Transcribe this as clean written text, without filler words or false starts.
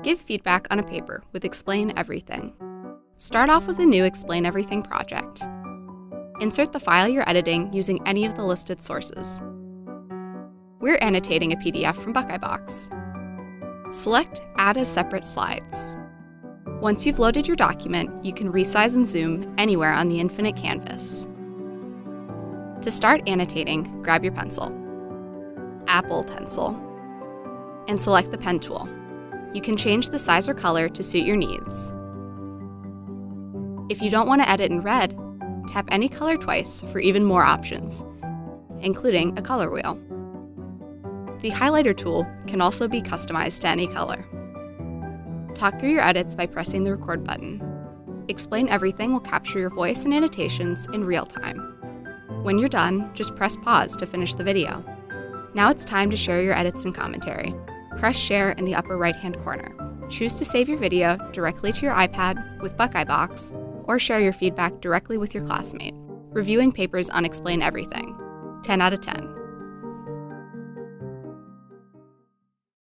Give feedback on a paper with Explain Everything. Start off with a new Explain Everything project. Insert the file you're editing using any of the listed sources. We're annotating a PDF from Buckeyebox. Select Add as Separate Slides. Once you've loaded your document, you can resize and zoom anywhere on the infinite canvas. To start annotating, grab your pencil, Apple Pencil, and select the pen tool. You can change the size or color to suit your needs. If you don't want to edit in red, tap any color twice for even more options, including a color wheel. The highlighter tool can also be customized to any color. Talk through your edits by pressing the record button. Explain Everything will capture your voice and annotations in real time. When you're done, just press pause to finish the video. Now it's time to share your edits and commentary. Press Share in the upper right-hand corner. Choose to save your video directly to your iPad with Buckeyebox, or share your feedback directly with your classmate. Reviewing papers on Explain Everything. 10 out of 10.